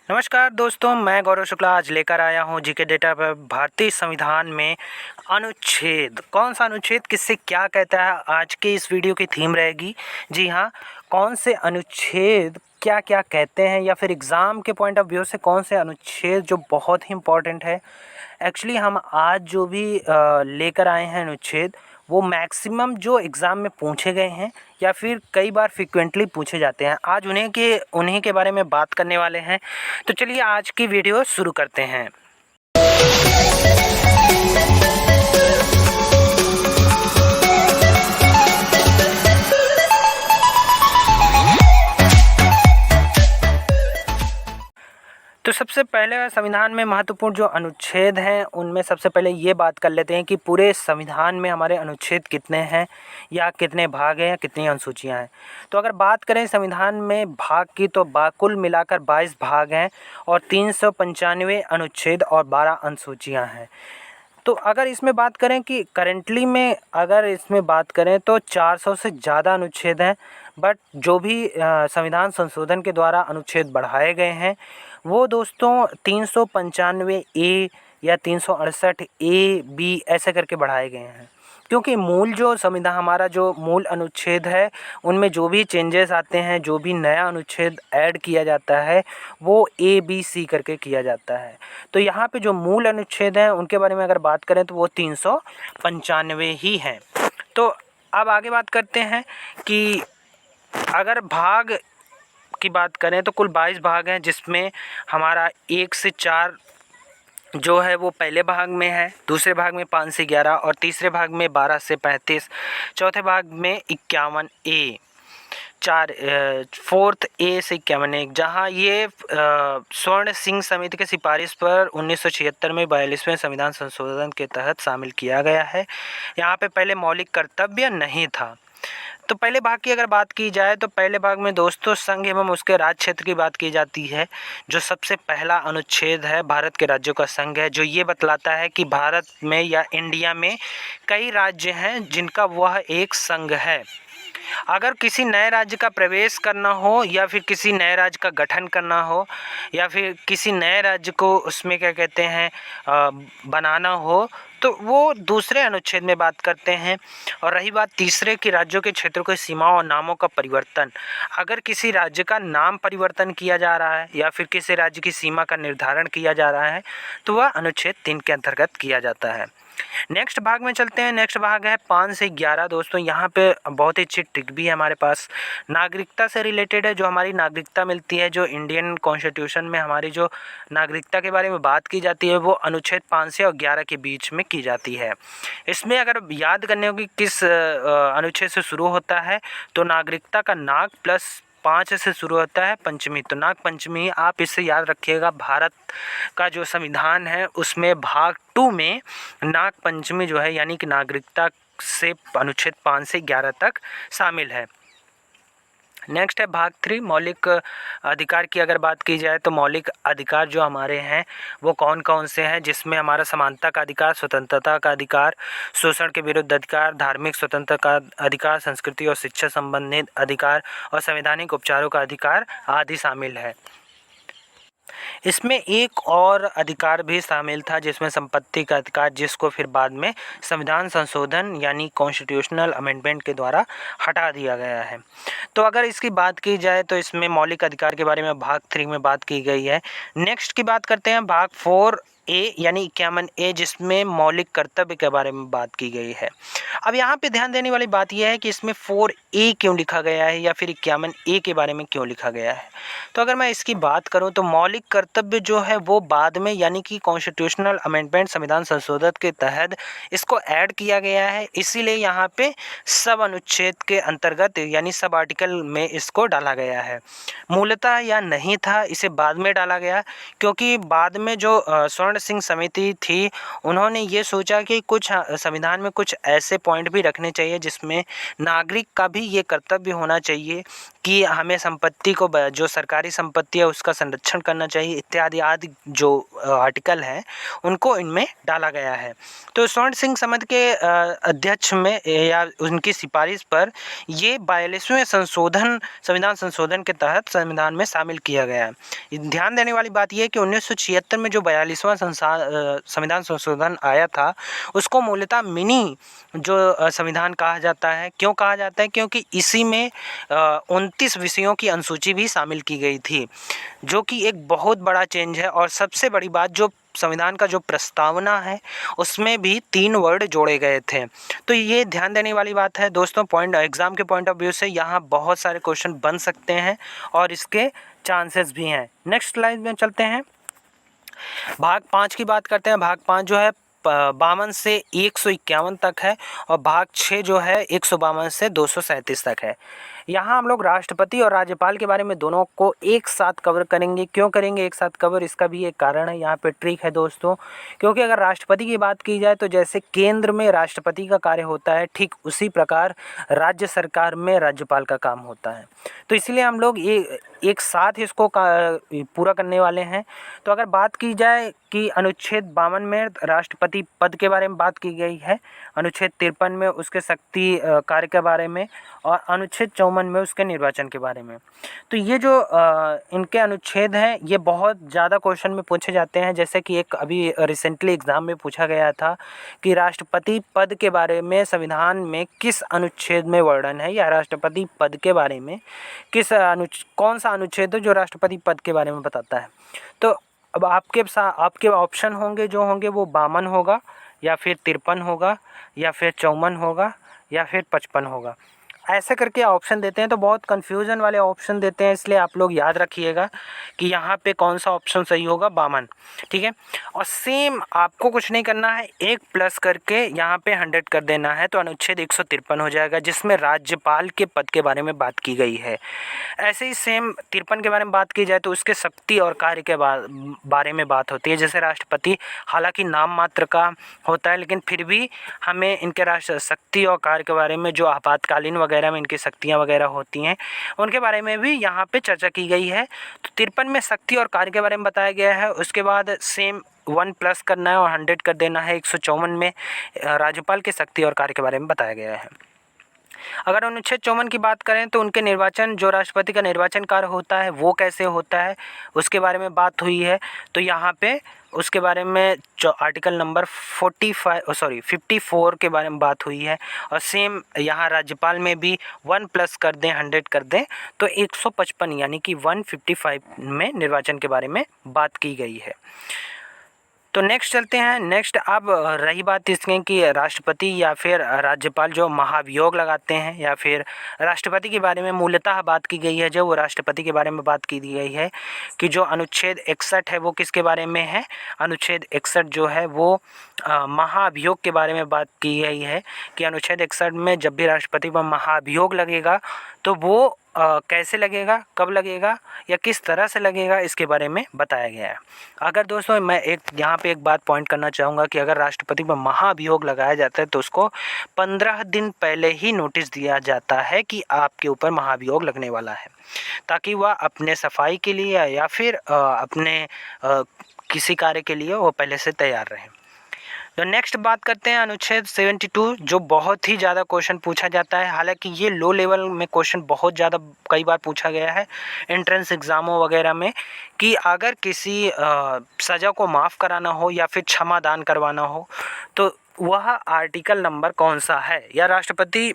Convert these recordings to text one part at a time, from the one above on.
नमस्कार दोस्तों, मैं गौरव शुक्ला आज लेकर आया हूं जीके डेटा पर भारतीय संविधान में अनुच्छेद। कौन सा अनुच्छेद किससे क्या कहता है, आज की इस वीडियो की थीम रहेगी। जी हाँ, कौन से अनुच्छेद क्या क्या कहते हैं, या फिर एग्ज़ाम के पॉइंट ऑफ व्यू से कौन से अनुच्छेद जो बहुत ही इम्पोर्टेंट है। एक्चुअली हम आज जो भी लेकर आए हैं अनुच्छेद, वो मैक्सिमम जो एग्ज़ाम में पूछे गए हैं या फिर कई बार फ्रिक्वेंटली पूछे जाते हैं। आज उन्हीं के बारे में बात करने वाले हैं। तो चलिए आज की वीडियो शुरू करते हैं। तो सबसे पहले संविधान में महत्वपूर्ण जो अनुच्छेद हैं, उनमें सबसे पहले ये बात कर लेते हैं कि पूरे संविधान में हमारे अनुच्छेद कितने हैं, या कितने भाग हैं, या कितनी अनुसूचियां हैं। तो अगर बात करें संविधान में भाग की, तो कुल मिलाकर 22 भाग हैं और 395 अनुच्छेद और 12 अनुसूचियाँ हैं। तो अगर इसमें बात करें कि करेंटली में अगर इसमें बात करें तो 400 से ज़्यादा अनुच्छेद हैं। बट जो भी संविधान संशोधन के द्वारा अनुच्छेद बढ़ाए गए हैं, वो दोस्तों 395 ए या 368 ए बी ऐसे करके बढ़ाए गए हैं। क्योंकि मूल जो संविधान हमारा जो मूल अनुच्छेद है, उनमें जो भी चेंजेस आते हैं, जो भी नया अनुच्छेद ऐड किया जाता है, वो ए बी सी करके किया जाता है। तो यहाँ पे जो मूल अनुच्छेद हैं, उनके बारे में अगर बात करें तो वो 395 ही हैं। तो अब आगे बात करते हैं कि अगर भाग की बात करें तो कुल 22 भाग हैं, जिसमें हमारा 1 से 4 जो है वो पहले भाग में है, दूसरे भाग में 5 से 11 और तीसरे भाग में 12 से 35, चौथे भाग में 51 ए, फोर्थ ए से 51 ए, जहाँ ये स्वर्ण सिंह समिति के सिफारिश पर 1976 में 42वें संविधान संशोधन के तहत शामिल किया गया है। यहाँ पे पहले मौलिक कर्तव्य नहीं था। तो पहले भाग की अगर बात की जाए तो पहले भाग में दोस्तों संघ एवं उसके राज्य क्षेत्र की बात की जाती है। जो सबसे पहला अनुच्छेद है, भारत के राज्यों का संघ है, जो ये बतलाता है कि भारत में या इंडिया में कई राज्य हैं जिनका वह एक संघ है। अगर किसी नए राज्य का प्रवेश करना हो, या फिर किसी नए राज्य का गठन करना हो, या फिर किसी नए राज्य को उसमें क्या कहते हैं बनाना हो, तो वो दूसरे अनुच्छेद में बात करते हैं। और रही बात तीसरे की राज्यों के क्षेत्रों की सीमाओं और नामों का परिवर्तन, अगर किसी राज्य का नाम परिवर्तन किया जा रहा है या फिर किसी राज्य की सीमा का निर्धारण किया जा रहा है, तो वह अनुच्छेद 3 के अंतर्गत किया जाता है। नेक्स्ट भाग में चलते हैं। नेक्स्ट भाग है 5 से 11 दोस्तों। यहाँ पे बहुत ही अच्छी ट्रिक भी है हमारे पास, नागरिकता से रिलेटेड है। जो हमारी नागरिकता मिलती है, जो इंडियन कॉन्स्टिट्यूशन में हमारी जो नागरिकता के बारे में बात की जाती है, वो अनुच्छेद 5 से और 11 के बीच में की जाती है। इसमें अगर याद करने होगी किस अनुच्छेद से शुरू होता है, तो नागरिकता का नाग प्लस 5 से शुरू होता है पंचमी। तो नाग पंचमी आप इससे याद रखिएगा। भारत का जो संविधान है उसमें भाग 2 में नाग पंचमी जो है, यानी कि नागरिकता से अनुच्छेद 5 से 11 तक शामिल है। नेक्स्ट है भाग 3, मौलिक अधिकार की अगर बात की जाए तो मौलिक अधिकार जो हमारे हैं वो कौन कौन से हैं, जिसमें हमारा समानता का अधिकार, स्वतंत्रता का अधिकार, शोषण के विरुद्ध अधिकार, धार्मिक स्वतंत्रता का अधिकार, संस्कृति और शिक्षा संबंधित अधिकार और संवैधानिक उपचारों का अधिकार आदि शामिल है। इसमें एक और अधिकार भी शामिल था, जिसमें संपत्ति का अधिकार, जिसको फिर बाद में संविधान संशोधन यानी कॉन्स्टिट्यूशनल अमेंडमेंट के द्वारा हटा दिया गया है। तो अगर इसकी बात की जाए तो इसमें मौलिक अधिकार के बारे में भाग 3 में बात की गई है। नेक्स्ट की बात करते हैं भाग 4 ए यानी 51 ए, जिसमें मौलिक कर्तव्य के बारे में बात की गई है। अब यहाँ पे ध्यान देने वाली बात यह है कि इसमें 4 ए क्यों लिखा गया है, या फिर 51 ए के बारे में क्यों लिखा गया है। तो अगर मैं इसकी बात करूं तो मौलिक कर्तव्य जो है वो बाद में, यानी कि कॉन्स्टिट्यूशनल अमेंडमेंट संविधान संशोधन के तहत इसको ऐड किया गया है। इसीलिए यहाँ पे सब अनुच्छेद के अंतर्गत यानी सब आर्टिकल में इसको डाला गया है। मूलतः या नहीं था, इसे बाद में डाला गया, क्योंकि बाद में जो स्वर्ण स्वर्ण सिंह समिति थी, उन्होंने ये सोचा कि कुछ संविधान में कुछ ऐसे पॉइंट भी रखने चाहिए जिसमें नागरिक का भी ये कर्तव्य होना चाहिए कि हमें संपत्ति को जो सरकारी संपत्ति है उसका संरक्षण करना चाहिए, इत्यादि आदि जो आर्टिकल हैं उनको इनमें डाला गया है। तो स्वर्ण सिंह समिति के अध्यक्ष में या उनकी सिफारिश पर ये 42वें संविधान संशोधन के तहत संविधान में शामिल किया गया है। ध्यान देने वाली बात यह है कि 1976 में जो 42वां संविधान संशोधन आया था उसको मूलतः मिनी जो संविधान कहा जाता है। क्यों कहा जाता है? क्योंकि इसी में 29 विषयों की अनुसूची भी शामिल की गई थी, जो कि एक बहुत बड़ा चेंज है। और सबसे बड़ी बात, जो संविधान का जो प्रस्तावना है उसमें भी 3 वर्ड जोड़े गए थे। तो ये ध्यान देने वाली बात है दोस्तों। पॉइंट एग्जाम के पॉइंट ऑफ व्यू से यहाँ बहुत सारे क्वेश्चन बन सकते हैं और इसके चांसेस भी हैं। नेक्स्ट स्लाइड में चलते हैं, भाग 5 की बात करते हैं। भाग 5 जो है 52 से 151 तक है और भाग 6 जो है 152 से 237 तक है। यहाँ हम लोग राष्ट्रपति और राज्यपाल के बारे में दोनों को एक साथ कवर करेंगे। क्यों करेंगे एक साथ कवर? इसका भी एक कारण है, यहाँ पे ट्रिक है दोस्तों। क्योंकि अगर राष्ट्रपति की बात की जाए तो जैसे केंद्र में राष्ट्रपति का कार्य होता है, ठीक उसी प्रकार राज्य सरकार में राज्यपाल का काम होता है। तो इसलिए हम लोग ये एक साथ इसको पूरा करने वाले हैं। तो अगर बात की जाए कि अनुच्छेद 52 में राष्ट्रपति पद के बारे में बात की गई है, अनुच्छेद 53 में उसके शक्ति कार्य के बारे में और अनुच्छेद 54 में उसके निर्वाचन के बारे में। तो ये जो इनके अनुच्छेद हैं ये बहुत ज़्यादा क्वेश्चन में पूछे जाते हैं। जैसे कि एक अभी रिसेंटली एग्ज़ाम में पूछा गया था कि राष्ट्रपति पद के बारे में संविधान में किस अनुच्छेद में वर्णन है, या राष्ट्रपति पद के बारे में कौन सा अनुच्छेद है जो राष्ट्रपति पद के बारे में बताता है। तो अब आपके ऑप्शन होंगे जो होंगे वो 52 होगा, या फिर 53 होगा, या फिर 54 होगा, या फिर 55 होगा। ऐसे करके ऑप्शन देते हैं तो बहुत कन्फ्यूज़न वाले ऑप्शन देते हैं, इसलिए आप लोग याद रखिएगा कि यहाँ पे कौन सा ऑप्शन सही होगा, 52। ठीक है। और सेम आपको कुछ नहीं करना है, 1 प्लस करके यहाँ पे 100 कर देना है तो अनुच्छेद 153 हो जाएगा, जिसमें राज्यपाल के पद के बारे में बात की गई है। ऐसे ही सेम 53 के बारे में बात की जाए तो उसके शक्ति और कार्य के बारे में बात होती है। जैसे राष्ट्रपति हालांकि नाम मात्र का होता है, लेकिन फिर भी हमें इनके राष्ट्र शक्ति और कार्य के बारे में, जो आपातकालीन वगैरह में इनकी शक्तियाँ वगैरह होती हैं, उनके बारे में भी यहाँ पे चर्चा की गई है। तो 53 में शक्ति और कार्य के बारे में बताया गया है। उसके बाद सेम 1 प्लस करना है और 100 कर देना है। 154 में राज्यपाल के शक्ति और कार्य के बारे में बताया गया है। अगर अनुच्छेद 54 की बात करें तो उनके निर्वाचन, जो राष्ट्रपति का निर्वाचन कार्य होता है वो कैसे होता है उसके बारे में बात हुई है। तो यहाँ पे उसके बारे में आर्टिकल नंबर 54 के बारे में बात हुई है। और सेम यहाँ राज्यपाल में भी 1 प्लस कर दें, 100 कर दें तो 155 यानी कि 155 में निर्वाचन के बारे में बात की गई है। तो नेक्स्ट चलते हैं। नेक्स्ट अब रही बात इसमें कि राष्ट्रपति या फिर राज्यपाल जो महाभियोग लगाते हैं, या फिर राष्ट्रपति के बारे में मूलतः बात की गई है, जो वो राष्ट्रपति के बारे में बात की गई है कि जो अनुच्छेद 61 है वो किसके बारे में है। अनुच्छेद 61 जो है वो महाभियोग के बारे में बात की गई है कि अनुच्छेद 61 में जब भी राष्ट्रपति पर महाभियोग लगेगा तो वो कैसे लगेगा, कब लगेगा या किस तरह से लगेगा, इसके बारे में बताया गया है। अगर दोस्तों मैं यहाँ पे एक बात पॉइंट करना चाहूँगा कि अगर राष्ट्रपति पर महाभियोग लगाया जाता है तो उसको 15 दिन पहले ही नोटिस दिया जाता है कि आपके ऊपर महाभियोग लगने वाला है, ताकि वह अपने सफाई के लिए या फिर अपने किसी कार्य के लिए वो पहले से तैयार रहें। तो नेक्स्ट बात करते हैं अनुच्छेद 72, जो बहुत ही ज़्यादा क्वेश्चन पूछा जाता है। हालांकि ये लो लेवल में क्वेश्चन बहुत ज़्यादा कई बार पूछा गया है एंट्रेंस एग्ज़ामों वगैरह में, कि अगर किसी सज़ा को माफ़ कराना हो या फिर क्षमा दान करवाना हो तो वह आर्टिकल नंबर कौन सा है, या राष्ट्रपति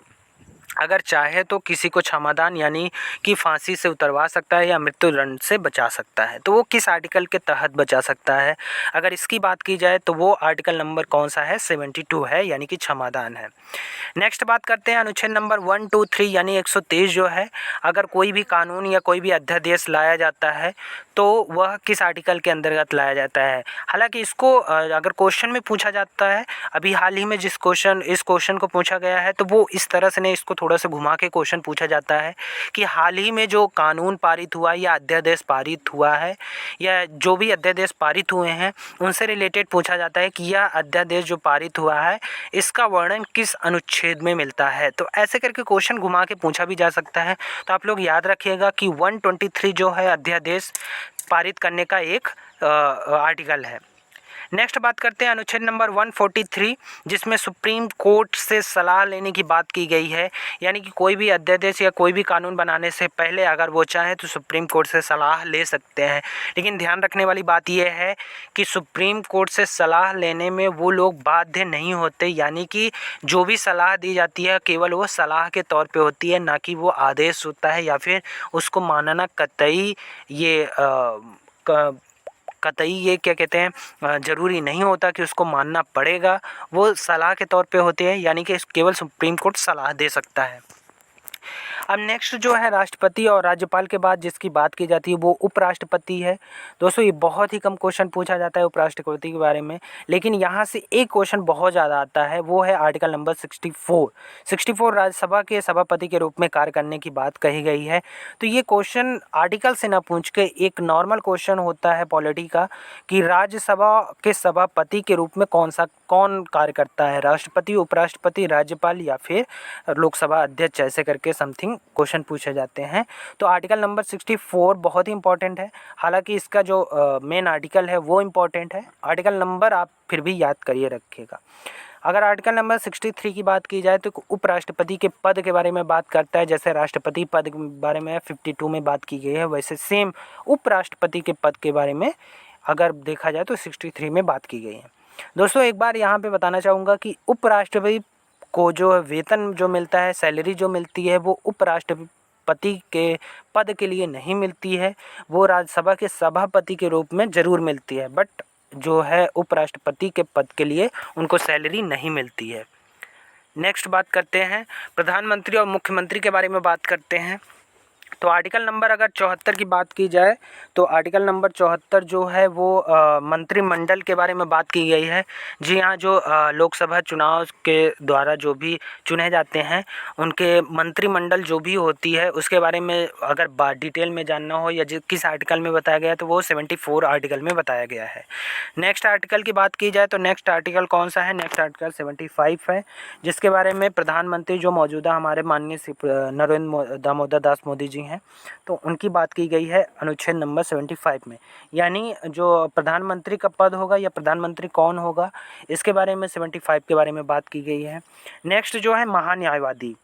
अगर चाहे तो किसी को क्षमादान यानी कि फांसी से उतरवा सकता है या मृत्यु दंड से बचा सकता है, तो वो किस आर्टिकल के तहत बचा सकता है। अगर इसकी बात की जाए तो वो आर्टिकल नंबर कौन सा है, 72 है, यानी कि क्षमादान है। नेक्स्ट बात करते हैं अनुच्छेद नंबर 1, 2, 3 यानी 123 जो है, अगर कोई भी कानून या कोई भी अध्यादेश लाया जाता है तो वह किस आर्टिकल के अंतर्गत लाया जाता है। हालांकि इसको अगर क्वेश्चन में पूछा जाता है, अभी हाल ही में इस क्वेश्चन को पूछा गया है, तो वो इस तरह से नहीं, इसको थोड़ा सा घुमा के क्वेश्चन पूछा जाता है कि हाल ही में जो कानून पारित हुआ या अध्यादेश पारित हुआ है या जो भी अध्यादेश पारित हुए हैं उनसे रिलेटेड पूछा जाता है कि यह अध्यादेश जो पारित हुआ है इसका वर्णन किस अनुच्छेद में मिलता है। तो ऐसे करके क्वेश्चन घुमा के पूछा भी जा सकता है। तो आप लोग याद रखिएगा कि 123 जो है अध्यादेश पारित करने का एक आर्टिकल है। नेक्स्ट बात करते हैं अनुच्छेद नंबर 143 जिसमें सुप्रीम कोर्ट से सलाह लेने की बात की गई है। यानी कि कोई भी अध्यादेश या कोई भी कानून बनाने से पहले अगर वो चाहें तो सुप्रीम कोर्ट से सलाह ले सकते हैं। लेकिन ध्यान रखने वाली बात यह है कि सुप्रीम कोर्ट से सलाह लेने में वो लोग बाध्य नहीं होते। यानी कि जो भी सलाह दी जाती है केवल वो सलाह के तौर पे होती है, ना कि वो आदेश होता है या फिर उसको मानना कतई ये क्या कहते हैं ज़रूरी नहीं होता कि उसको मानना पड़ेगा। वो सलाह के तौर पे होते हैं, यानी कि केवल सुप्रीम कोर्ट सलाह दे सकता है। अब नेक्स्ट जो है राष्ट्रपति और राज्यपाल के बाद जिसकी बात की जाती है वो उपराष्ट्रपति है। दोस्तों ये बहुत ही कम क्वेश्चन पूछा जाता है उपराष्ट्रपति के बारे में, लेकिन यहाँ से एक क्वेश्चन बहुत ज़्यादा आता है, वो है आर्टिकल नंबर 64 राज्यसभा के सभापति के रूप में कार्य करने की बात कही गई है। तो ये क्वेश्चन आर्टिकल से ना पूछ के एक नॉर्मल क्वेश्चन होता है पॉलिटी का कि राज्यसभा के सभापति के रूप में कौन कार्य करता है, राष्ट्रपति, उपराष्ट्रपति, राज्यपाल या फिर लोकसभा अध्यक्ष, ऐसे करके समथिंग क्वेश्चन पूछे जाते हैं। तो आर्टिकल नंबर 64 बहुत ही इंपॉर्टेंट है। हालांकि इसका जो मेन आर्टिकल है वो इम्पॉर्टेंट है, आर्टिकल नंबर आप फिर भी याद करिए रखिएगा। अगर आर्टिकल नंबर 63 की बात की जाए तो उपराष्ट्रपति के पद के बारे में बात करता है। जैसे राष्ट्रपति पद के बारे में 52 में बात की गई है, वैसे सेम उपराष्ट्रपति के पद के बारे में अगर देखा जाए तो 63 में बात की गई है। दोस्तों एक बार यहाँ पे बताना चाहूँगा कि उपराष्ट्रपति को जो वेतन जो मिलता है, सैलरी जो मिलती है, वो उपराष्ट्रपति के पद के लिए नहीं मिलती है, वो राज्यसभा के सभापति के रूप में ज़रूर मिलती है। बट जो है उपराष्ट्रपति के पद के लिए उनको सैलरी नहीं मिलती है। नेक्स्ट बात करते हैं प्रधानमंत्री और मुख्यमंत्री के बारे में बात करते हैं। तो आर्टिकल नंबर अगर 74 की बात की जाए तो आर्टिकल नंबर 74 जो है वो मंत्रिमंडल के बारे में बात की गई है। जी हाँ, जो लोकसभा चुनाव के द्वारा जो भी चुने जाते हैं उनके मंत्रिमंडल जो भी होती है उसके बारे में अगर डिटेल में जानना हो या किस आर्टिकल में बताया गया तो वो 74 आर्टिकल में बताया गया है। नेक्स्ट आर्टिकल की बात की जाए तो नेक्स्ट आर्टिकल कौन सा है, नेक्स्ट आर्टिकल 75 है, जिसके बारे में प्रधानमंत्री जो मौजूदा हमारे माननीय नरेंद्र दामोदर दास मोदी जी हैं तो उनकी बात की गई है अनुच्छेद नंबर 75 में। यानी जो प्रधानमंत्री का पद होगा या प्रधानमंत्री कौन होगा इसके बारे में 75 के बारे में बात की गई है। नेक्स्ट जो है महान्यायवादी,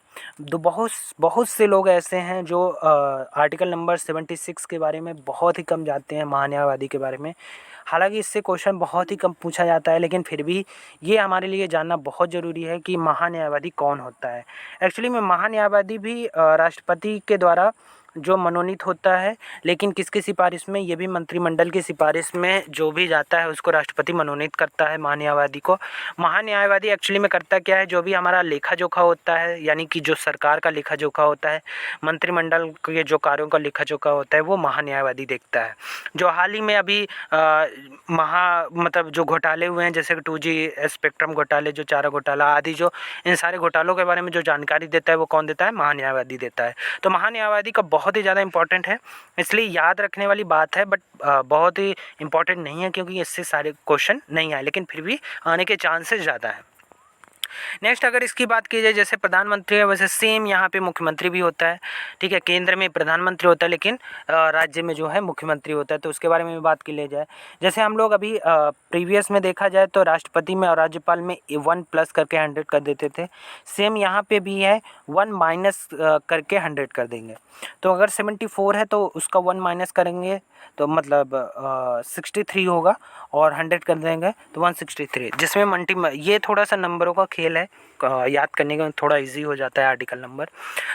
तो बहुत से लोग ऐसे हैं जो आर्टिकल नंबर 76 के बारे में बहुत ही कम जानते हैं, महान्यायवादी के बारे में। हालांकि इससे क्वेश्चन बहुत ही कम पूछा जाता है, लेकिन फिर भी ये हमारे लिए जानना बहुत ज़रूरी है कि महान्यायवादी कौन होता है। एक्चुअली में महान्यायवादी भी राष्ट्रपति के द्वारा जो मनोनीत होता है, लेकिन किसकी सिफारिश में, ये भी मंत्रिमंडल की सिफारिश में जो भी जाता है उसको राष्ट्रपति मनोनीत करता है महान्यायवादी को। महान्यायवादी एक्चुअली में करता क्या है, जो भी हमारा लेखा जोखा होता है, यानी कि जो सरकार का लेखा जोखा होता है, मंत्रिमंडल के जो कार्यों का लेखा जोखा होता है वो महान्यायवादी देखता है। जो हाल ही में अभी मतलब जो घोटाले हुए हैं जैसे 2G स्पेक्ट्रम घोटाले, जो चारा घोटाला आदि, जो इन सारे घोटालों के बारे में जो जानकारी देता है वो कौन देता है, महान्यायवादी देता है। तो महान्यायवादी का बहुत ही ज़्यादा इंपॉर्टेंट है, इसलिए याद रखने वाली बात है, बट बहुत ही इंपॉर्टेंट नहीं है क्योंकि इससे सारे क्वेश्चन नहीं आए, लेकिन फिर भी आने के चांसेस ज़्यादा है। नेक्स्ट अगर इसकी बात की जाए, जैसे प्रधानमंत्री है वैसे सेम यहाँ पे मुख्यमंत्री भी होता है। ठीक है, केंद्र में प्रधानमंत्री होता है लेकिन राज्य में जो है मुख्यमंत्री होता है। तो उसके बारे में भी बात की ले जाए, जैसे हम लोग अभी प्रीवियस में देखा जाए तो राष्ट्रपति में और राज्यपाल में 1 प्लस करके 100 कर देते थे, सेम यहाँ पे भी है 1 माइनस करके 100 कर देंगे। तो अगर 74 है तो उसका 1 माइनस करेंगे तो मतलब 63 होगा और 100 कर देंगे तो 163, जिसमें ये थोड़ा सा नंबरों का खेल है, याद करने का थोड़ा इजी हो जाता है आर्टिकल नंबर।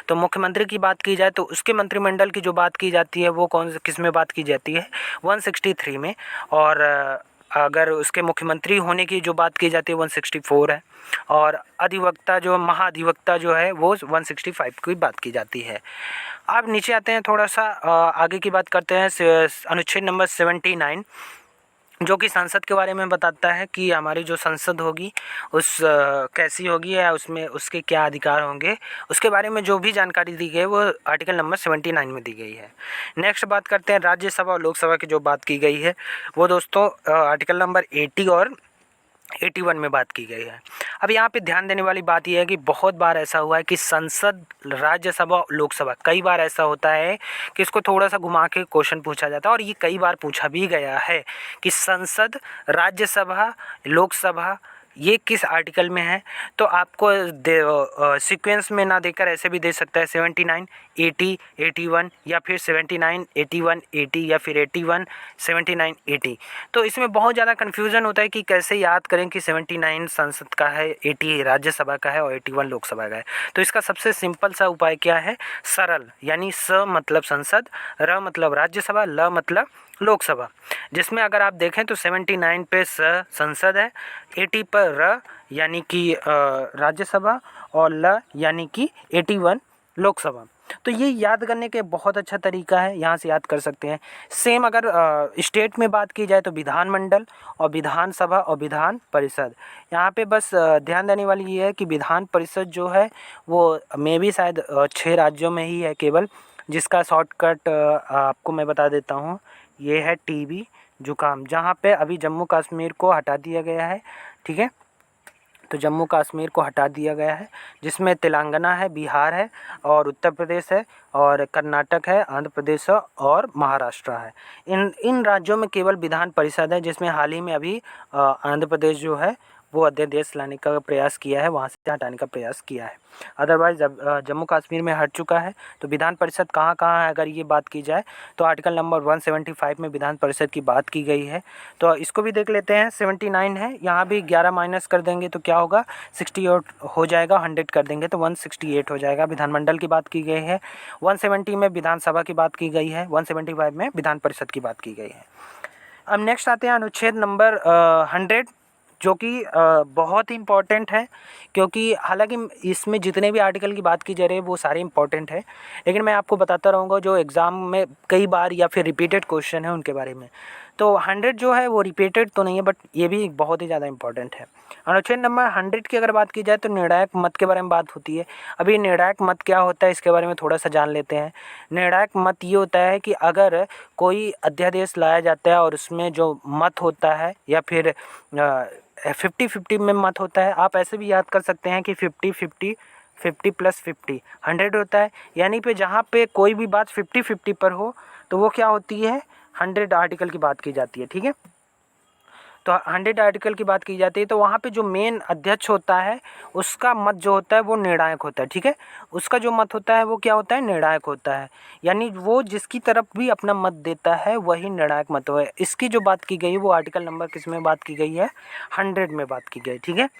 तो मुख्यमंत्री की बात की जाए तो उसके मंत्रिमंडल की जो बात की जाती है वो किस में बात की जाती है, 163 में, और अगर उसके मुख्यमंत्री होने की जो बात की जाती है 164 है, और अधिवक्ता जो महाधिवक्ता जो है वो 165 की बात की जाती है। अब नीचे आते हैं, थोड़ा सा आगे की बात करते हैं अनुच्छेद नंबर 79। जो कि संसद के बारे में बताता है कि हमारी जो संसद होगी उस कैसी होगी या उसमें उसके क्या अधिकार होंगे, उसके बारे में जो भी जानकारी दी गई है वो आर्टिकल नंबर 79 में दी गई है। नेक्स्ट बात करते हैं राज्यसभा और लोकसभा की जो बात की गई है वो दोस्तों आर्टिकल नंबर 80 और 81 में बात की गई है। अब यहाँ पे ध्यान देने वाली बात यह है कि बहुत बार ऐसा हुआ है कि संसद, राज्यसभा, लोकसभा, कई बार ऐसा होता है कि इसको थोड़ा सा घुमा के क्वेश्चन पूछा जाता है और ये कई बार पूछा भी गया है कि संसद, राज्यसभा, लोकसभा ये किस आर्टिकल में है। तो आपको सीक्वेंस में ना देकर ऐसे भी दे सकता है 79, 80, 81 या फिर 79, 81, 80 या फिर 81, 79, 80। तो इसमें बहुत ज़्यादा कन्फ्यूज़न होता है कि कैसे याद करें कि 79 संसद का है, 80 राज्यसभा का है और 81 लोकसभा का है। तो इसका सबसे सिंपल सा उपाय क्या है, सरल, यानी स मतलब संसद, र मतलब राज्यसभा, ल मतलब लोकसभा, जिसमें अगर आप देखें तो 79 पे स संसद है, 80 पर र यानी कि राज्यसभा और ल यानी कि 81 लोकसभा। तो ये याद करने के बहुत अच्छा तरीका है, यहाँ से याद कर सकते हैं। सेम अगर स्टेट में बात की जाए तो विधानमंडल और विधानसभा और विधान परिषद। यहाँ पे बस ध्यान देने वाली ये है कि विधान परिषद जो है वो मे भी शायद 6 राज्यों में ही है केवल, जिसका शॉर्टकट आपको मैं बता देता हूँ। ये है टीबी जुकाम, जहाँ पे अभी जम्मू कश्मीर को हटा दिया गया है, ठीक है। तो जम्मू कश्मीर को हटा दिया गया है, जिसमें तेलंगाना है, बिहार है और उत्तर प्रदेश है और कर्नाटक है, आंध्र प्रदेश है और महाराष्ट्र है। इन राज्यों में केवल विधान परिषद है, जिसमें हाल ही में अभी आंध्र प्रदेश जो है वो अध्यादेश लाने का प्रयास किया है, वहाँ से हटाने का प्रयास किया है। अदरवाइज जम्मू कश्मीर में हट चुका है। तो विधान परिषद कहाँ कहाँ है अगर ये बात की जाए तो आर्टिकल नंबर 175 में विधान परिषद की बात की गई है। तो इसको भी देख लेते हैं। 79 है, यहाँ भी 11 माइनस कर देंगे तो क्या होगा, 68 हो जाएगा, 100 कर देंगे तो 168 हो जाएगा। विधानमंडल की बात की गई है। 170 में विधानसभा की बात की गई है, 175 में विधान परिषद की बात की गई है। अब नेक्स्ट आते हैं अनुच्छेद नंबर 100, जो कि बहुत ही इम्पॉर्टेंट है, क्योंकि हालांकि इसमें जितने भी आर्टिकल की बात की जा रही है वो सारे इम्पॉर्टेंट है, लेकिन मैं आपको बताता रहूँगा जो एग्ज़ाम में कई बार या फिर रिपीटेड क्वेश्चन है उनके बारे में। तो 100 जो है वो रिपीटेड तो नहीं है, बट ये भी बहुत ही ज़्यादा इम्पॉर्टेंट है। अनुच्छेद नंबर 100 की अगर बात की जाए तो निर्णायक मत के बारे में बात होती है। अभी निर्णायक मत क्या होता है इसके बारे में थोड़ा सा जान लेते हैं। निर्णायक मत ये होता है कि अगर कोई अध्यादेश लाया जाता है और उसमें जो मत होता है या फिर 50-50 में मत होता है, आप ऐसे भी याद कर सकते हैं कि 50-50, 50 + 50 100 होता है। यानी पे जहाँ पे कोई भी बात 50-50 पर हो तो वो क्या होती है, 100 आर्टिकल की बात की जाती है, ठीक है। तो 100 आर्टिकल की बात की जाती है तो वहाँ पे जो मेन अध्यक्ष होता है उसका मत जो होता है वो निर्णायक होता है, ठीक है। उसका जो मत होता है वो क्या होता है, निर्णायक होता है। यानी वो जिसकी तरफ भी अपना मत देता है वही निर्णायक मत है। इसकी जो बात की गई है वो आर्टिकल नंबर किस में बात की गई है, 100 में बात की गई, ठीक है।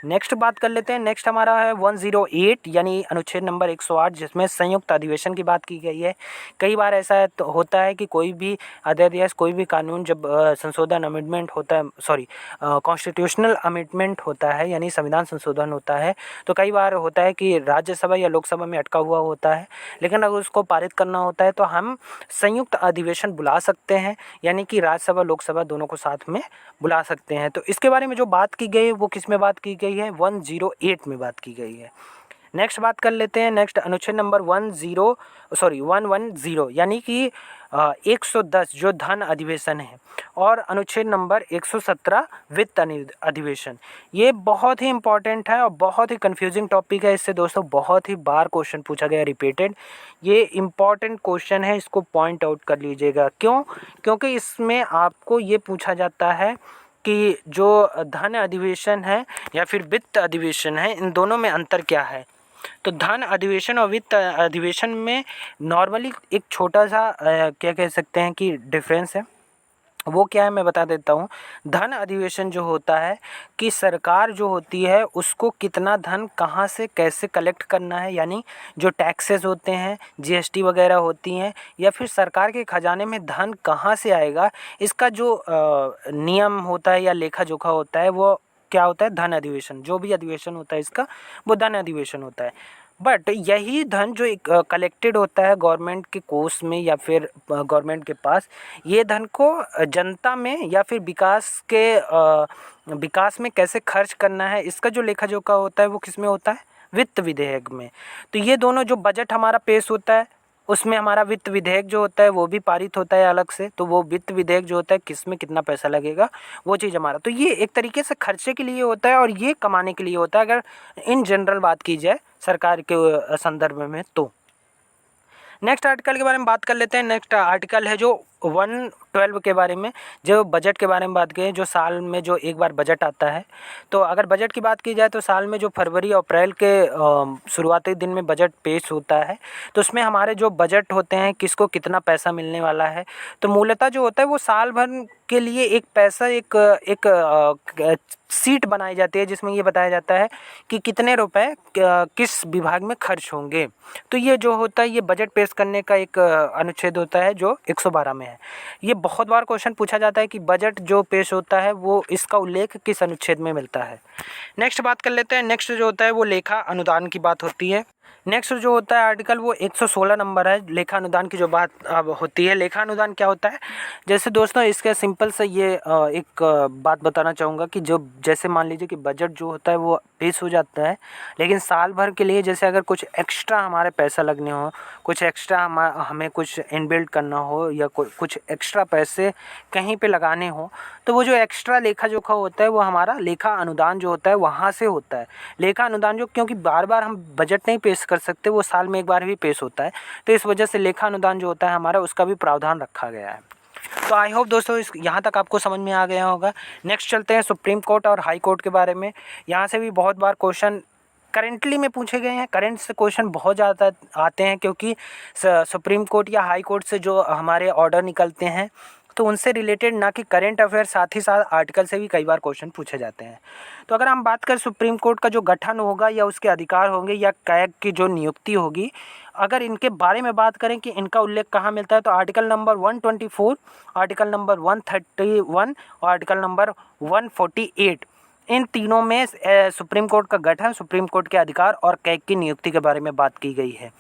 नेक्स्ट बात कर लेते हैं। नेक्स्ट हमारा है 108 यानी अनुच्छेद नंबर 108, जिसमें संयुक्त अधिवेशन की बात की गई है। कई बार ऐसा तो होता है कि कोई भी अध्यादेश, कोई भी कानून जब संशोधन अमेंडमेंट होता है, सॉरी कॉन्स्टिट्यूशनल अमेंडमेंट होता है यानी संविधान संशोधन होता है, तो कई बार होता है कि राज्यसभा या लोकसभा में अटका हुआ होता है। लेकिन अगर उसको पारित करना होता है तो हम संयुक्त अधिवेशन बुला सकते हैं, यानी कि राज्यसभा लोकसभा दोनों को साथ में बुला सकते हैं। तो इसके बारे में जो बात की गई है वो किस में बात की गई है, 108 में बात की गई है। नेक्स्ट बात कर लेते हैं। नेक्स्ट अनुच्छेद नंबर 110 यानी कि 110 जो धन अधिवेशन है, और अनुच्छेद नंबर 117 वित्त अधिवेशन। ये बहुत ही इंपॉर्टेंट है और बहुत ही कंफ्यूजिंग टॉपिक है। इससे दोस्तों बहुत ही बार क्वेश्चन पूछा गया रिपीटेड। ये इंपॉर्टेंट क्वेश्चन है, इसको पॉइंट आउट कर लीजिएगा। क्यों? क्योंकि इसमें आपको ये पूछा जाता है कि जो धन अधिवेशन है या फिर वित्त अधिवेशन है, इन दोनों में अंतर क्या है। तो धन अधिवेशन और वित्त अधिवेशन में नॉर्मली एक छोटा सा क्या कह सकते हैं कि डिफरेंस है। वो क्या है मैं बता देता हूँ। धन अधिवेशन जो होता है कि सरकार जो होती है उसको कितना धन कहाँ से कैसे कलेक्ट करना है, यानी जो टैक्सेस होते हैं, जीएसटी वगैरह होती हैं, या फिर सरकार के खजाने में धन कहाँ से आएगा, इसका जो नियम होता है या लेखा जोखा होता है वो क्या होता है, धन अधिवेशन। जो भी अधिवेशन होता है इसका वो धन अधिवेशन होता है। बट यही धन जो एक कलेक्टेड होता है गवर्नमेंट के कोष में या फिर गवर्नमेंट के पास, ये धन को जनता में या फिर विकास में कैसे खर्च करना है, इसका जो लेखा जोखा होता है वो किस में होता है, वित्त विधेयक में। तो ये दोनों जो बजट हमारा पेश होता है उसमें हमारा वित्त विधेयक जो होता है वो भी पारित होता है अलग से। तो वो वित्त विधेयक जो होता है किस में कितना पैसा लगेगा वो चीज़ हमारा, तो ये एक तरीके से खर्चे के लिए होता है और ये कमाने के लिए होता है अगर इन जनरल बात की जाए सरकार के संदर्भ में। तो नेक्स्ट आर्टिकल के बारे में बात कर लेते हैं। नेक्स्ट आर्टिकल है जो 112 के बारे में, जो बजट के बारे में बात करें, जो साल में जो एक बार बजट आता है। तो अगर बजट की बात की जाए तो साल में जो फरवरी और अप्रैल के शुरुआती दिन में बजट पेश होता है। तो उसमें हमारे जो बजट होते हैं किसको कितना पैसा मिलने वाला है, तो मूलतः जो होता है वो साल भर के लिए एक पैसा एक सीट बनाई जाती है जिसमें ये बताया जाता है कि कितने रुपए किस विभाग में खर्च होंगे। तो ये जो होता है ये बजट पेश करने का एक अनुच्छेद होता है जो 112 में है। ये बहुत बार क्वेश्चन पूछा जाता है कि बजट जो पेश होता है वो इसका उल्लेख किस अनुच्छेद में मिलता है। नेक्स्ट बात कर लेते हैं। नेक्स्ट जो होता है वो लेखा अनुदान की बात होती है। नेक्स्ट जो होता है आर्टिकल वो 116 नंबर है। लेखा अनुदान की जो बात अब होती है, लेखा अनुदान क्या होता है, जैसे दोस्तों इसके सिंपल से ये एक बात बताना चाहूँगा कि जो जैसे मान लीजिए कि बजट जो होता है वो पेश हो जाता है, लेकिन साल भर के लिए जैसे अगर कुछ एक्स्ट्रा हमारे पैसा लगने हो, कुछ एक्स्ट्रा हमें कुछ इनबिल्ड करना हो या कुछ एक्स्ट्रा पैसे कहीं पे लगाने हो, तो वो जो एक्स्ट्रा लेखा जोखा होता है वो हमारा लेखा अनुदान जो होता है वहाँ से होता है। लेखा अनुदान जो, क्योंकि बार बार हम बजट नहीं पेश कर सकते, वो साल में एक बार भी पेश होता है, तो इस वजह से लेखा अनुदान जो होता है हमारा उसका भी प्रावधान रखा गया है। तो आई होप दोस्तों इस यहाँ तक आपको समझ में आ गया होगा। नेक्स्ट चलते हैं सुप्रीम कोर्ट और हाई कोर्ट के बारे में। यहाँ से भी बहुत बार क्वेश्चन करेंटली में पूछे गए हैं। करंट से क्वेश्चन बहुत ज़्यादा आते हैं क्योंकि सुप्रीम कोर्ट या हाई कोर्ट से जो हमारे ऑर्डर निकलते हैं तो उनसे रिलेटेड ना कि करंट अफेयर, साथ ही साथ आर्टिकल से भी कई बार क्वेश्चन पूछे जाते हैं। तो अगर हम बात करें सुप्रीम कोर्ट का जो गठन होगा या उसके अधिकार होंगे या कैग की जो नियुक्ति होगी, अगर इनके बारे में बात करें कि इनका उल्लेख कहाँ मिलता है, तो आर्टिकल नंबर 124, आर्टिकल नंबर 131 और आर्टिकल नंबर 148, इन तीनों में सुप्रीम कोर्ट का गठन, सुप्रीम कोर्ट के अधिकार और कैग की नियुक्ति के बारे में बात की गई है।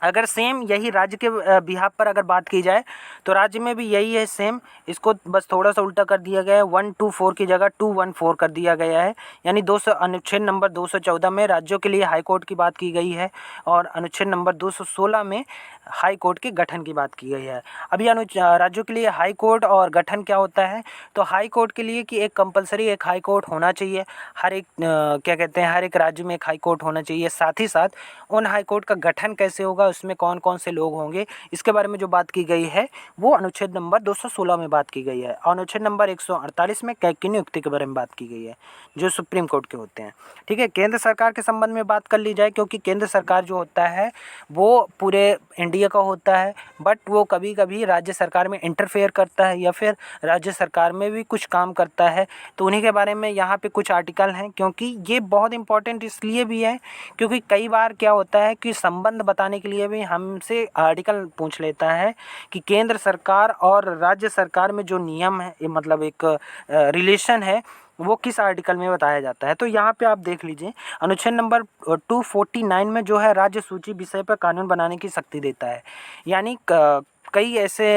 अगर सेम यही राज्य के बिहाफ पर अगर बात की जाए तो राज्य में भी यही है सेम, इसको बस थोड़ा सा उल्टा कर दिया गया है। 124 की जगह 214 कर दिया गया है, यानी अनुच्छेद नंबर 214 में राज्यों के लिए हाई कोर्ट की बात की गई है और अनुच्छेद नंबर 216 में हाई कोर्ट के गठन की बात की गई है। अभी राज्यों के लिए हाई कोर्ट और गठन क्या होता है, तो हाई कोर्ट के लिए कि एक कंपलसरी एक हाई कोर्ट होना चाहिए, हर एक क्या कहते हैं हर एक राज्य में एक हाई कोर्ट होना चाहिए। साथ ही साथ उन हाई कोर्ट का गठन कैसे होगा, उसमें कौन कौन से लोग होंगे, इसके बारे में जो बात की गई है वो अनुच्छेद नंबर 216 में बात की गई है। और अनुच्छेद नंबर 148 में कैग की नियुक्ति के बारे में बात की गई है जो सुप्रीम कोर्ट के होते हैं। ठीक है, केंद्र सरकार के संबंध में बात कर ली जाए, क्योंकि केंद्र सरकार जो होता है वो पूरे इंडिया का होता है, बट वो कभी कभी राज्य सरकार में इंटरफेयर करता है या फिर राज्य सरकार में भी कुछ काम करता है। तो उन्हीं के बारे में यहाँ पे कुछ आर्टिकल हैं, क्योंकि ये बहुत इंपॉर्टेंट इसलिए भी है क्योंकि कई बार क्या होता है कि संबंध बताने के लिए भी हमसे आर्टिकल पूछ लेता है कि केंद्र सरकार और राज्य सरकार में जो नियम है, मतलब एक रिलेशन है, वो किस आर्टिकल में बताया जाता है। तो यहाँ पे आप देख लीजिए अनुच्छेद नंबर 249 में जो है राज्य सूची विषय पर कानून बनाने की शक्ति देता है। यानी कई ऐसे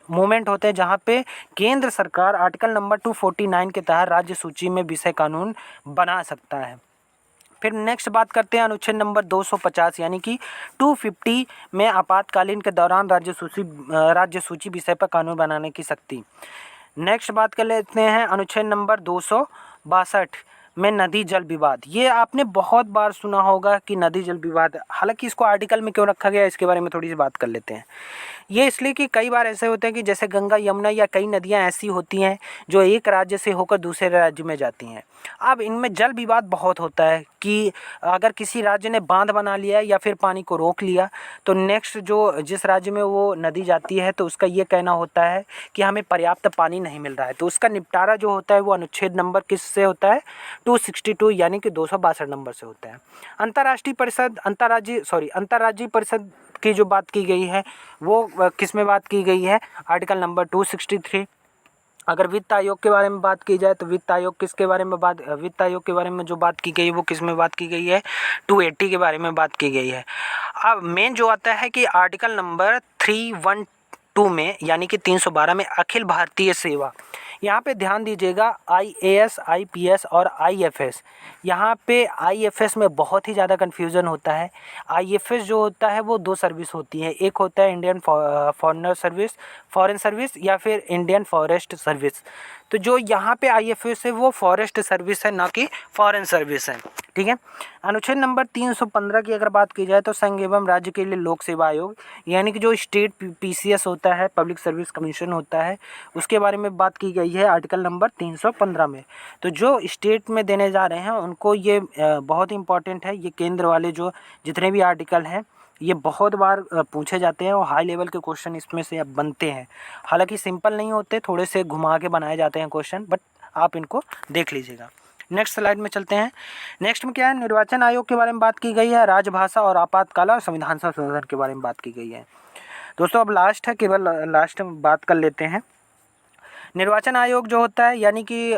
मोमेंट होते हैं जहाँ पे केंद्र सरकार आर्टिकल नंबर 249 के तहत राज्य सूची में विषय कानून बना सकता है। फिर नेक्स्ट बात करते हैं अनुच्छेद नंबर 250 यानी कि 250 में आपातकालीन के दौरान राज्य सूची विषय पर कानून बनाने की शक्ति। नेक्स्ट बात कर लेते हैं अनुच्छेद नंबर 262 में नदी जल विवाद। ये आपने बहुत बार सुना होगा कि नदी जल विवाद, हालांकि इसको आर्टिकल में क्यों रखा गया इसके बारे में थोड़ी सी बात कर लेते हैं। ये इसलिए कि कई बार ऐसे होते हैं कि जैसे गंगा, यमुना या कई नदियां ऐसी होती हैं जो एक राज्य से होकर दूसरे राज्य में जाती हैं। अब इनमें जल विवाद बहुत होता है कि अगर किसी राज्य ने बांध बना लिया या फिर पानी को रोक लिया, तो नेक्स्ट जो जिस राज्य में वो नदी जाती है तो उसका ये कहना होता है कि हमें पर्याप्त पानी नहीं मिल रहा है। तो उसका निपटारा जो होता है वो अनुच्छेद नंबर किस से होता है, 262 यानी कि 262 नंबर से होता है। अंतर्राज्यीय परिषद की जो बात की गई है वो किस में बात की गई है, आर्टिकल नंबर 263। अगर वित्त आयोग के बारे में बात की जाए तो वित्त आयोग के बारे में जो बात की गई है वो किस में बात की गई है, 280 के बारे में बात की गई है। अब मेन जो आता है कि आर्टिकल नंबर 312 में यानी कि 312 में अखिल भारतीय सेवा, यहाँ पे ध्यान दीजिएगा IAS, IPS और IFS। यहाँ पे IFS में बहुत ही ज़्यादा कन्फ्यूज़न होता है। IFS जो होता है वो 2 सर्विस होती है, एक होता है इंडियन फॉरेन सर्विस या फिर इंडियन फॉरेस्ट सर्विस। तो जो यहाँ पे IFS है वो फॉरेस्ट सर्विस है, ना कि फॉरेन सर्विस है, ठीक है। अनुच्छेद नंबर 315 की अगर बात की जाए तो संघ एवं राज्य के लिए लोक सेवा आयोग यानी कि जो स्टेट PCS होता है, पब्लिक सर्विस कमीशन होता है, उसके बारे में बात की गई है आर्टिकल नंबर 315 में। तो जो स्टेट में देने जा रहे हैं उनको ये बहुत इंपॉर्टेंट है। ये केंद्र वाले जो जितने भी आर्टिकल हैं ये बहुत बार पूछे जाते हैं और हाई लेवल के क्वेश्चन इसमें से अब बनते हैं। हालांकि सिंपल नहीं होते, थोड़े से घुमा के बनाए जाते हैं क्वेश्चन, बट आप इनको देख लीजिएगा। नेक्स्ट स्लाइड में चलते हैं। नेक्स्ट में क्या है, निर्वाचन आयोग के बारे में बात की गई है, राजभाषा और आपातकाल और संविधान संशोधन के बारे में बात की गई है। दोस्तों अब लास्ट है, केवल लास्ट में बात कर लेते हैं। निर्वाचन आयोग जो होता है यानी कि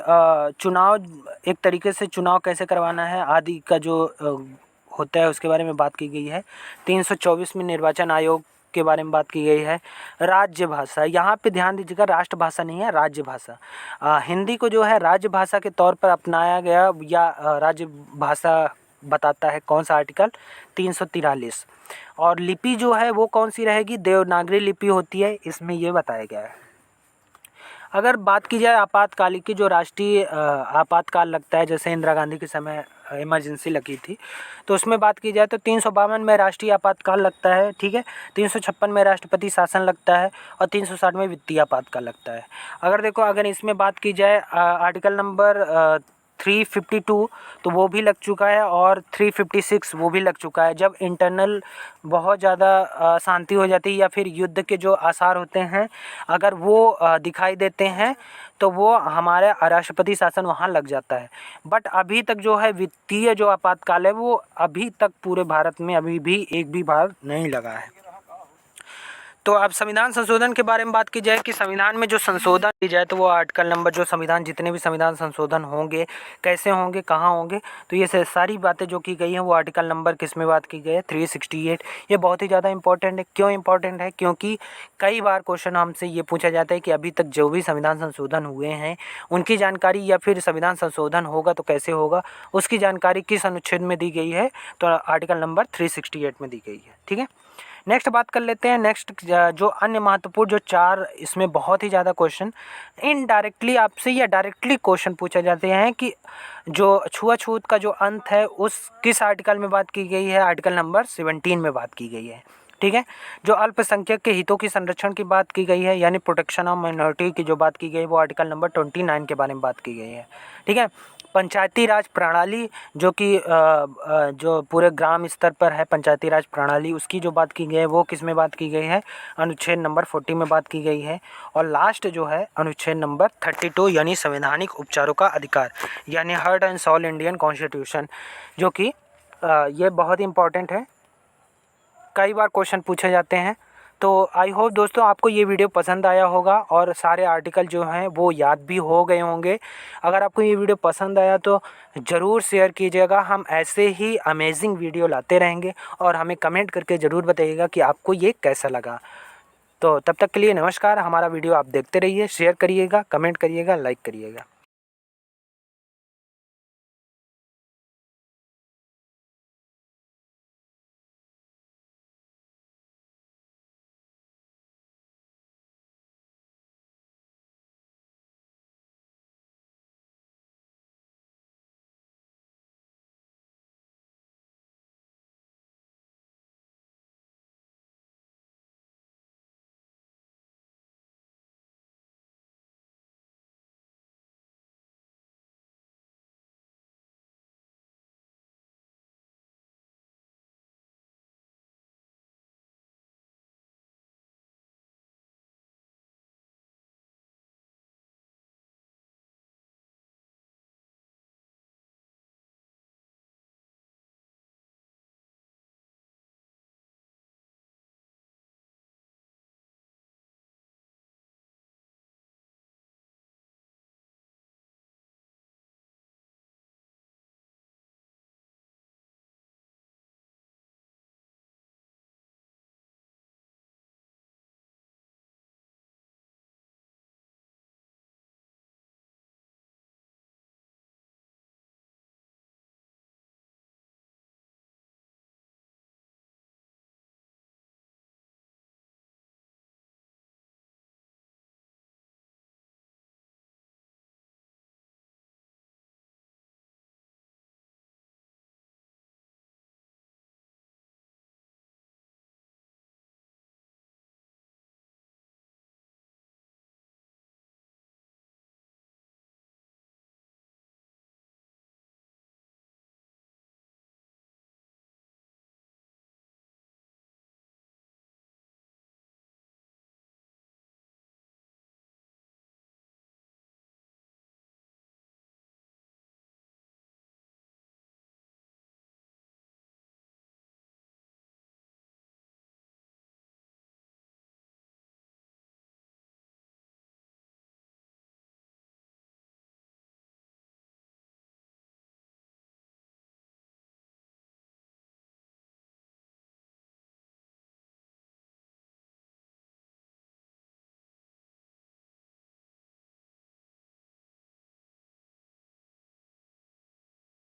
चुनाव, एक तरीके से चुनाव कैसे करवाना है आदि का जो होता है उसके बारे में बात की गई है। 324 में निर्वाचन आयोग के बारे में बात की गई है। राज्य भाषा, यहाँ पे ध्यान दीजिएगा, राष्ट्रभाषा नहीं है, राज्य भाषा। हिंदी को जो है राज्य भाषा के तौर पर अपनाया गया या राज्य भाषा बताता है कौन सा आर्टिकल, 343। और लिपि जो है वो कौन सी रहेगी, देवनागरी लिपि होती है, इसमें ये बताया गया है। अगर बात की जाए आपातकाल की, जो राष्ट्रीय आपातकाल लगता है, जैसे इंदिरा गांधी के समय इमरजेंसी लगी थी, तो उसमें बात की जाए तो 352 में राष्ट्रीय आपातकाल लगता है, ठीक है। 356 में राष्ट्रपति शासन लगता है और 360 में वित्तीय आपातकाल लगता है। अगर इसमें बात की जाए आर्टिकल नंबर 352 तो वो भी लग चुका है और 356 वो भी लग चुका है। जब इंटरनल बहुत ज़्यादा शांति हो जाती है या फिर युद्ध के जो आसार होते हैं अगर वो दिखाई देते हैं तो वो हमारे राष्ट्रपति शासन वहाँ लग जाता है। बट अभी तक जो है वित्तीय जो आपातकाल है वो अभी तक पूरे भारत में अभी भी एक भी बार नहीं लगा है। तो अब संविधान संशोधन के बारे में बात की जाए कि संविधान में जो संशोधन की जाए तो वो आर्टिकल नंबर, जो संविधान जितने भी संविधान संशोधन होंगे, कैसे होंगे, कहाँ होंगे, तो ये सारी बातें जो की गई हैं वो आर्टिकल नंबर किस में बात की गई है, 368। ये बहुत ही ज़्यादा इंपॉर्टेंट है। क्यों इंपॉर्टेंट है, क्योंकि कई बार क्वेश्चन हमसे ये पूछा जाता है कि अभी तक जो भी संविधान संशोधन हुए हैं उनकी जानकारी, या फिर संविधान संशोधन होगा तो कैसे होगा, उसकी जानकारी किस अनुच्छेद में दी गई है, तो आर्टिकल नंबर 368 में दी गई है, ठीक है। नेक्स्ट बात कर लेते हैं। नेक्स्ट जो अन्य महत्वपूर्ण जो 4, इसमें बहुत ही ज़्यादा क्वेश्चन इनडायरेक्टली आपसे या डायरेक्टली क्वेश्चन पूछे जाते हैं कि जो छुआछूत का जो अंत है उस किस आर्टिकल में बात की गई है, आर्टिकल नंबर 17 में बात की गई है, ठीक है। जो अल्पसंख्यक के हितों की संरक्षण की बात की गई है यानी प्रोटेक्शन ऑफ माइनॉरिटी की जो बात की गई है वो आर्टिकल नंबर 29 के बारे में बात की गई है, ठीक है। पंचायती राज प्रणाली जो कि जो पूरे ग्राम स्तर पर है पंचायती राज प्रणाली, उसकी जो बात की गई है वो किस में बात की गई है, अनुच्छेद नंबर 40 में बात की गई है। और लास्ट जो है अनुच्छेद नंबर 32 यानी संवैधानिक उपचारों का अधिकार यानी heart and soul Indian constitution, जो कि ये बहुत इंपॉर्टेंट है, कई बार क्वेश्चन पूछे जाते हैं। तो आई होप दोस्तों आपको ये वीडियो पसंद आया होगा और सारे आर्टिकल जो हैं वो याद भी हो गए होंगे। अगर आपको ये वीडियो पसंद आया तो ज़रूर शेयर कीजिएगा। हम ऐसे ही अमेजिंग वीडियो लाते रहेंगे और हमें कमेंट करके ज़रूर बताइएगा कि आपको ये कैसा लगा। तो तब तक के लिए नमस्कार। हमारा वीडियो आप देखते रहिए, शेयर करिएगा, कमेंट करिएगा, लाइक करिएगा।